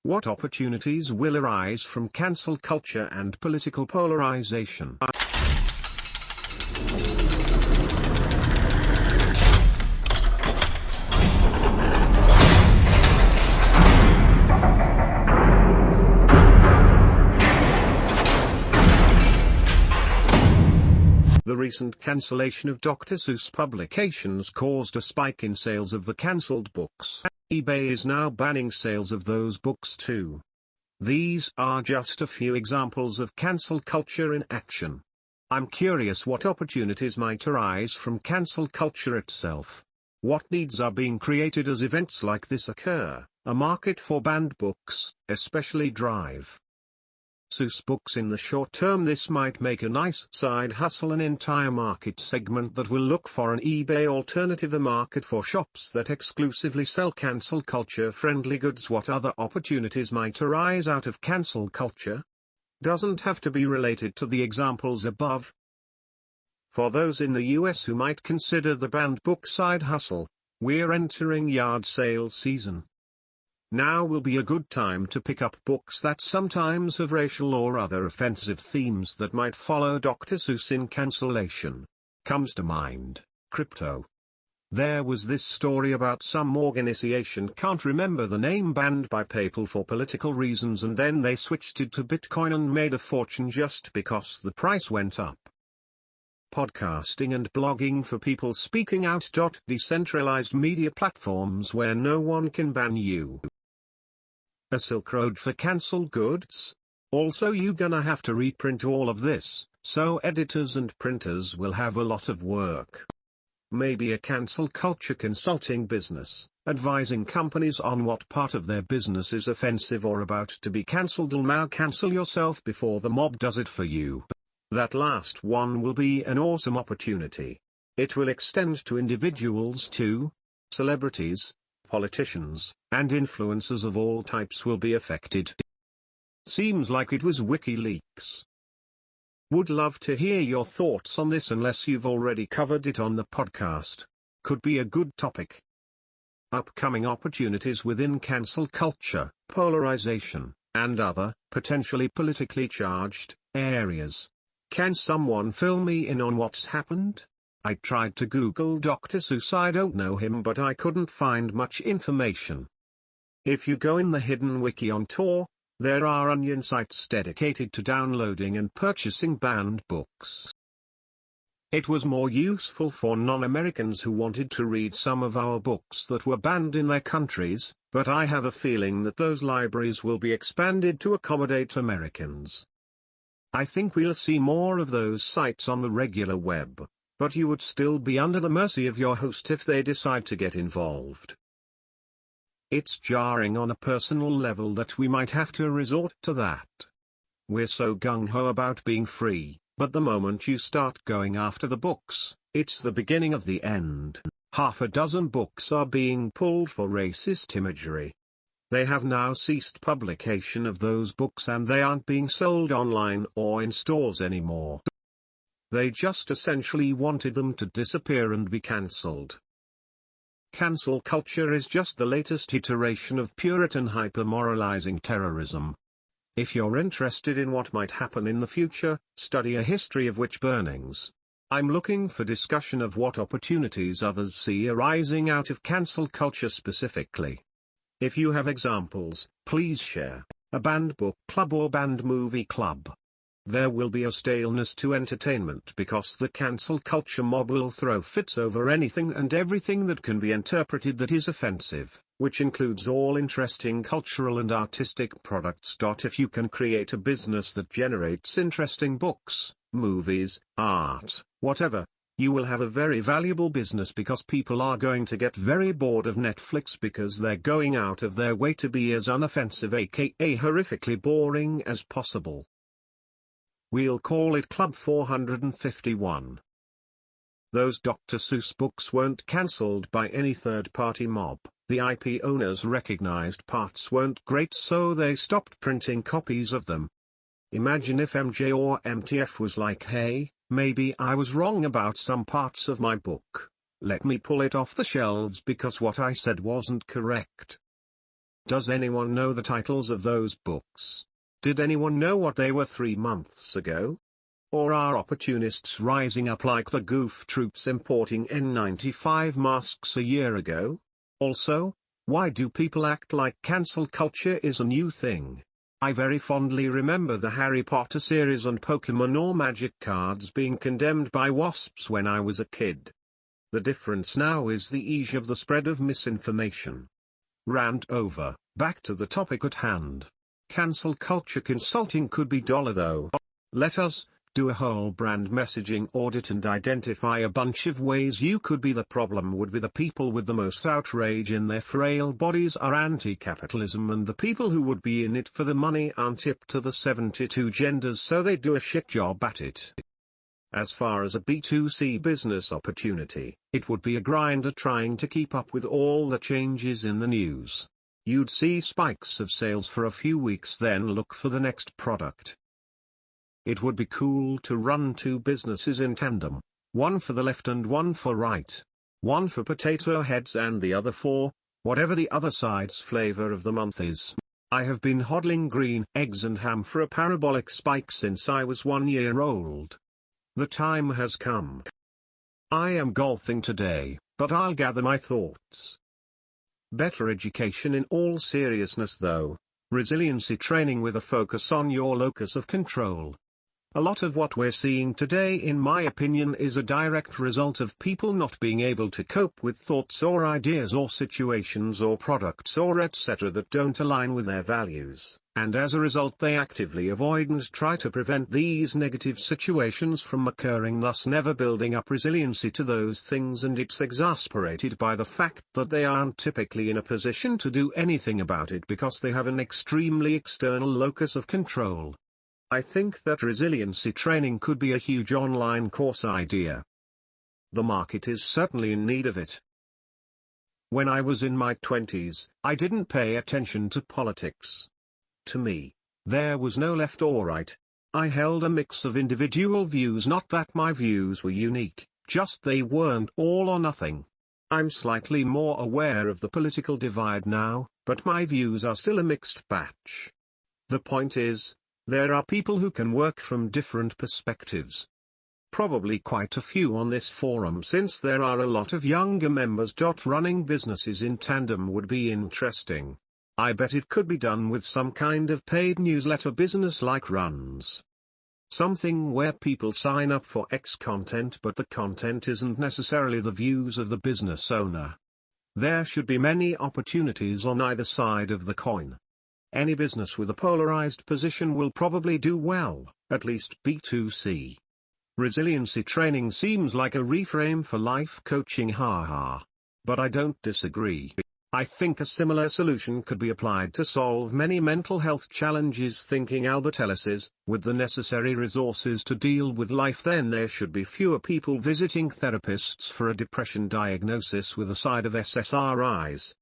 What opportunities will arise from cancel culture and political polarization? The recent cancellation of Dr. Seuss publications caused a spike in sales of the cancelled books. eBay is now banning sales of those books too. These are just a few examples of cancel culture in action. I'm curious what opportunities might arise from cancel culture itself. What needs are being created as events like this occur? A market for banned books, especially Drive Seuss books in the short term. This might make a nice side hustle, an entire market segment that will look for an eBay alternative, a market for shops that exclusively sell cancel culture friendly goods. What other opportunities might arise out of cancel culture? Doesn't have to be related to the examples above. For those in the US who might consider the banned book side hustle, we're entering yard sale season. Now will be a good time to pick up books that sometimes have racial or other offensive themes that might follow Dr. Seuss in cancellation. Comes to mind, crypto. There was this story about some organization, can't remember the name, banned by PayPal for political reasons, and then they switched it to Bitcoin and made a fortune just because the price went up. Podcasting and blogging for people speaking out. Decentralized media platforms where no one can ban you. A Silk Road for cancel goods? Also, you gonna have to reprint all of this, so editors and printers will have a lot of work. Maybe a cancel culture consulting business, advising companies on what part of their business is offensive or about to be cancelled. Now cancel yourself before the mob does it for you. That last one will be an awesome opportunity. It will extend to individuals too. Celebrities, politicians, and influencers of all types will be affected. Seems like it was WikiLeaks. Would love to hear your thoughts on this unless you've already covered it on the podcast. Could be a good topic. Upcoming opportunities within cancel culture, polarization, and other, potentially politically charged, areas. Can someone fill me in on what's happened? I tried to Google Dr. Seuss. I don't know him, but I couldn't find much information. If you go in the hidden wiki on Tor, there are onion sites dedicated to downloading and purchasing banned books. It was more useful for non-Americans who wanted to read some of our books that were banned in their countries, but I have a feeling that those libraries will be expanded to accommodate Americans. I think we'll see more of those sites on the regular web, but you would still be under the mercy of your host if they decide to get involved. It's jarring on a personal level that we might have to resort to that. We're so gung-ho about being free, but the moment you start going after the books, it's the beginning of the end. Half a dozen books are being pulled for racist imagery. They have now ceased publication of those books and they aren't being sold online or in stores anymore. They just essentially wanted them to disappear and be cancelled. Cancel culture is just the latest iteration of Puritan hyper-moralizing terrorism. If you're interested in what might happen in the future, study a history of witch burnings. I'm looking for discussion of what opportunities others see arising out of cancel culture specifically. If you have examples, please share. A banned book club or banned movie club. There will be a staleness to entertainment because the cancel culture mob will throw fits over anything and everything that can be interpreted that is offensive, which includes all interesting cultural and artistic products. If you can create a business that generates interesting books, movies, art, whatever, you will have a very valuable business because people are going to get very bored of Netflix because they're going out of their way to be as unoffensive, aka horrifically boring, as possible. We'll call it Club 451. Those Dr. Seuss books weren't cancelled by any third-party mob. The IP owners recognized parts weren't great, so they stopped printing copies of them. Imagine if MJ or MTF was like, hey, maybe I was wrong about some parts of my book. Let me pull it off the shelves because what I said wasn't correct. Does anyone know the titles of those books? Did anyone know what they were 3 months ago? Or are opportunists rising up like the goof troops importing N95 masks a year ago? Also, why do people act like cancel culture is a new thing? I very fondly remember the Harry Potter series and Pokemon or magic cards being condemned by WASPs when I was a kid. The difference now is the ease of the spread of misinformation. Rant over. Back to the topic at hand. Cancel culture consulting could be dollar though. Let us do a whole brand messaging audit and identify a bunch of ways you could be. The problem would be the people with the most outrage in their frail bodies are anti-capitalism, and the people who would be in it for the money aren't hip to the 72 genders, so they do a shit job at it. As far as a B2C business opportunity, it would be a grinder trying to keep up with all the changes in the news. You'd see spikes of sales for a few weeks, then look for the next product. It would be cool to run 2 businesses in tandem, one for the left and one for right. One for potato heads and the other for whatever the other side's flavor of the month is. I have been hodling green eggs and ham for a parabolic spike since I was 1 year old. The time has come. I am golfing today, but I'll gather my thoughts. Better education in all seriousness though. Resiliency training with a focus on your locus of control. A lot of what we're seeing today, in my opinion, is a direct result of people not being able to cope with thoughts or ideas or situations or products or etc. that don't align with their values, and as a result they actively avoid and try to prevent these negative situations from occurring, thus never building up resiliency to those things, and it's exasperated by the fact that they aren't typically in a position to do anything about it because they have an extremely external locus of control. I think that resiliency training could be a huge online course idea. The market is certainly in need of it. When I was in my 20s, I didn't pay attention to politics. To me, there was no left or right. I held a mix of individual views, not that my views were unique, just they weren't all or nothing. I'm slightly more aware of the political divide now, but my views are still a mixed batch. The point is, there are people who can work from different perspectives. Probably quite a few on this forum, since there are a lot of younger members. Running businesses in tandem would be interesting. I bet it could be done with some kind of paid newsletter business like runs. Something where people sign up for X content, but the content isn't necessarily the views of the business owner. There should be many opportunities on either side of the coin. Any business with a polarized position will probably do well, at least B2C. Resiliency training seems like a reframe for life coaching, haha. But I don't disagree. I think a similar solution could be applied to solve many mental health challenges. Thinking Albert Ellis's, with the necessary resources to deal with life, then there should be fewer people visiting therapists for a depression diagnosis with a side of SSRIs.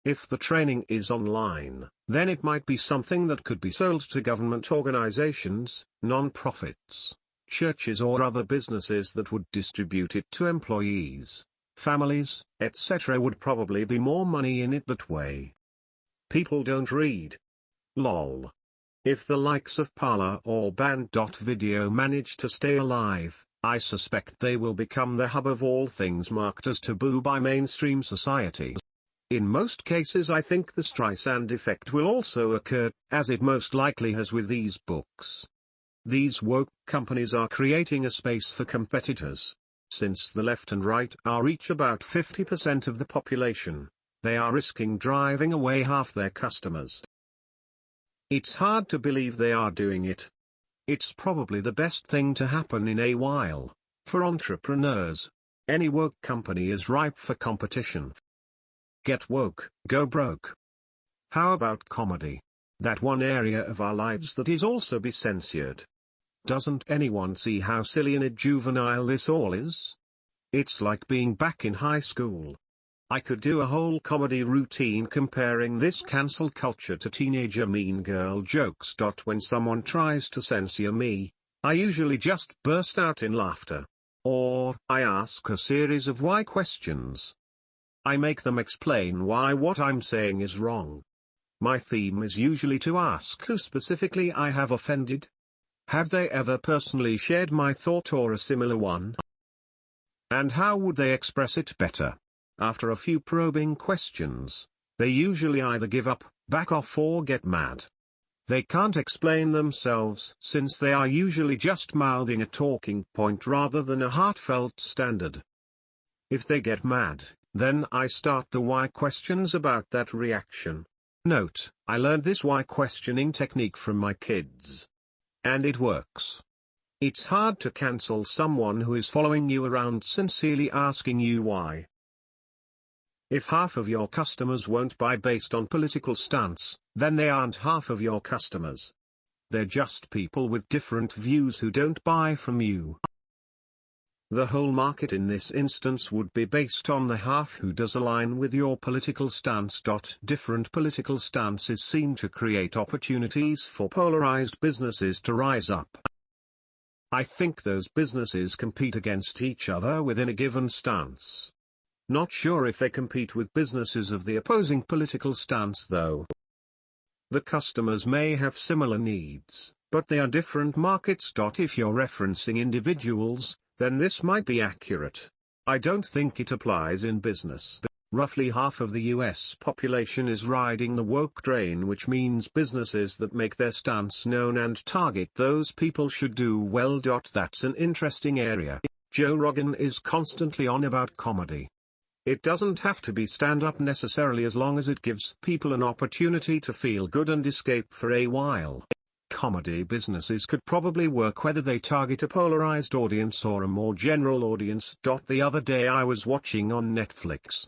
If the training is online, then it might be something that could be sold to government organizations, non-profits, churches or other businesses that would distribute it to employees, families, etc. Would probably be more money in it that way. People don't read. Lol. If the likes of Parler or Band.video manage to stay alive, I suspect they will become the hub of all things marked as taboo by mainstream society. In most cases I think the Streisand effect will also occur, as it most likely has with these books. These woke companies are creating a space for competitors. Since the left and right are each about 50% of the population, they are risking driving away half their customers. It's hard to believe they are doing it. It's probably the best thing to happen in a while. For entrepreneurs, any woke company is ripe for competition. Get woke, go broke. How about comedy? That one area of our lives that is also be censored. Doesn't anyone see how silly and juvenile this all is? It's like being back in high school. I could do a whole comedy routine comparing this cancel culture to teenager mean girl jokes. When someone tries to censor me, I usually just burst out in laughter. Or, I ask a series of why questions. I make them explain why what I'm saying is wrong. My theme is usually to ask who specifically I have offended. Have they ever personally shared my thought or a similar one? And how would they express it better? After a few probing questions, they usually either give up, back off or get mad. They can't explain themselves since they are usually just mouthing a talking point rather than a heartfelt standard. If they get mad, then I start the why questions about that reaction. Note, I learned this why questioning technique from my kids. And it works. It's hard to cancel someone who is following you around sincerely asking you why. If half of your customers won't buy based on political stance, then they aren't half of your customers. They're just people with different views who don't buy from you. The whole market in this instance would be based on the half who does align with your political stance. Different political stances seem to create opportunities for polarized businesses to rise up. I think those businesses compete against each other within a given stance. Not sure if they compete with businesses of the opposing political stance though. The customers may have similar needs, but they are different markets. If you're referencing individuals, then this might be accurate. I don't think it applies in business. Roughly half of the US population is riding the woke train, which means businesses that make their stance known and target those people should do well. That's an interesting area. Joe Rogan is constantly on about comedy. It doesn't have to be stand-up necessarily as long as it gives people an opportunity to feel good and escape for a while. Comedy businesses could probably work whether they target a polarized audience or a more general audience. The other day I was watching on Netflix.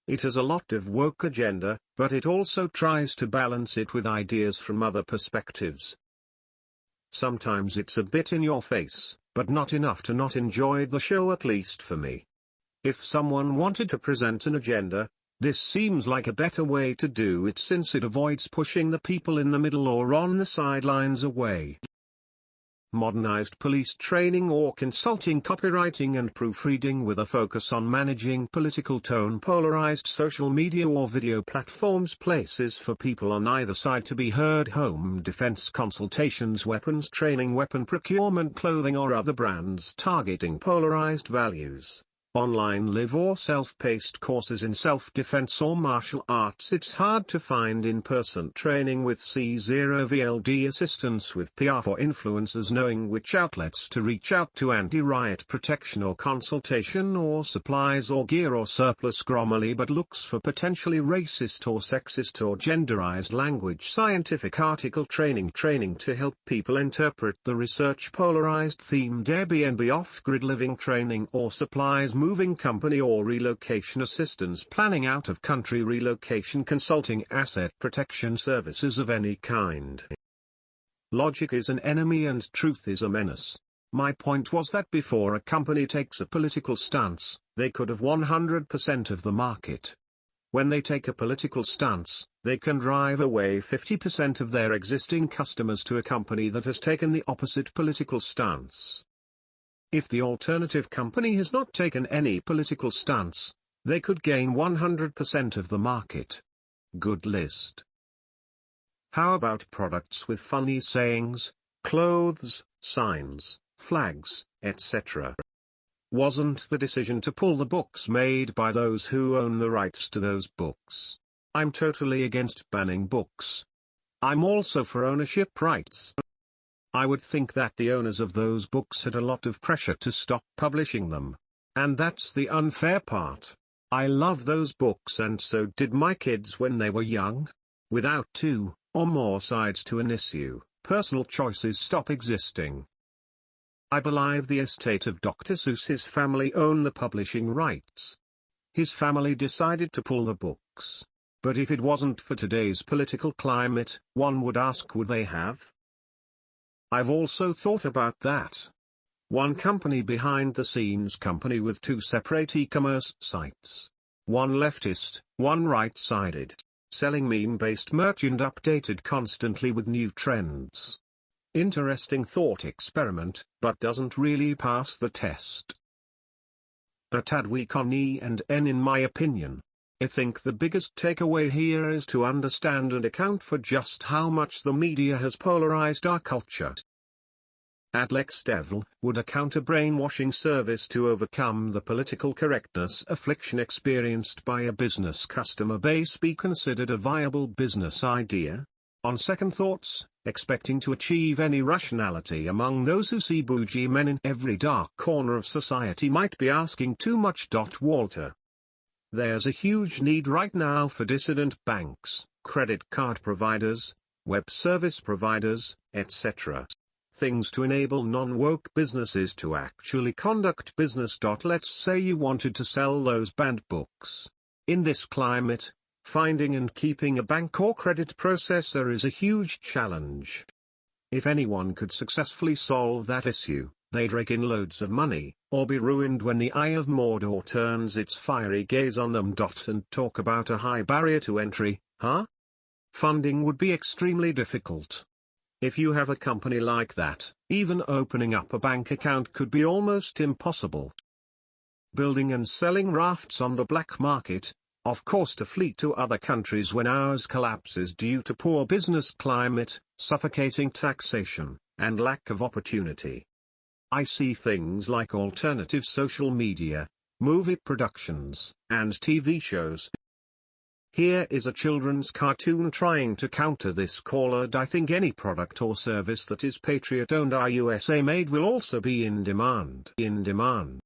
It has a lot of woke agenda, but it also tries to balance it with ideas from other perspectives. Sometimes it's a bit in your face, but not enough to not enjoy the show, at least for me. If someone wanted to present an agenda, this seems like a better way to do it since it avoids pushing the people in the middle or on the sidelines away. Modernized police training or consulting, copywriting and proofreading with a focus on managing political tone. Polarized social media or video platforms, places for people on either side to be heard. Home defense consultations, weapons training, weapon procurement, clothing or other brands targeting polarized values. Online live or self-paced courses in self-defense or martial arts. It's hard to find in-person training with C0 VLD assistance with PR for influencers knowing which outlets to reach out to. Anti-riot protection or consultation or supplies or gear or surplus. Grommerly but looks for potentially racist or sexist or genderized language. Scientific article training to help people interpret the research. Polarized themed Airbnb off-grid living training or supplies. Moving company or relocation assistance, planning out of country relocation consulting, asset protection services of any kind. Logic is an enemy and truth is a menace. My point was that before a company takes a political stance, they could have 100% of the market. When they take a political stance, they can drive away 50% of their existing customers to a company that has taken the opposite political stance. If the alternative company has not taken any political stance, they could gain 100% of the market. Good list. How about products with funny sayings, clothes, signs, flags, etc.? Wasn't the decision to pull the books made by those who own the rights to those books? I'm totally against banning books. I'm also for ownership rights. I would think that the owners of those books had a lot of pressure to stop publishing them. And that's the unfair part. I love those books and so did my kids when they were young. Without two or more sides to an issue, personal choices stop existing. I believe the estate of Dr. Seuss's family own the publishing rights. His family decided to pull the books. But if it wasn't for today's political climate, one would ask, would they have? I've also thought about that. One company behind the scenes company with two separate e-commerce sites. One leftist, one right-sided. Selling meme-based merch and updated constantly with new trends. Interesting thought experiment, but doesn't really pass the test. A tad weak on E and N in my opinion. I think the biggest takeaway here is to understand and account for just how much the media has polarized our culture. At Lex Devil, would a counter-brainwashing service to overcome the political correctness affliction experienced by a business customer base be considered a viable business idea? On second thoughts, expecting to achieve any rationality among those who see bougie men in every dark corner of society might be asking too much. Walter. There's a huge need right now for dissident banks, credit card providers, web service providers, etc. Things to enable non-woke businesses to actually conduct business. Let's say you wanted to sell those banned books. In this climate, finding and keeping a bank or credit processor is a huge challenge. If anyone could successfully solve that issue, they'd rake in loads of money, or be ruined when the Eye of Mordor turns its fiery gaze on them. And talk about a high barrier to entry, huh? Funding would be extremely difficult. If you have a company like that, even opening up a bank account could be almost impossible. Building and selling rafts on the black market, of course to flee to other countries when ours collapses due to poor business climate, suffocating taxation, and lack of opportunity. I see things like alternative social media, movie productions, and TV shows. Here is a children's cartoon trying to counter this caller. I think any product or service that is Patriot-owned or USA made will also be in demand.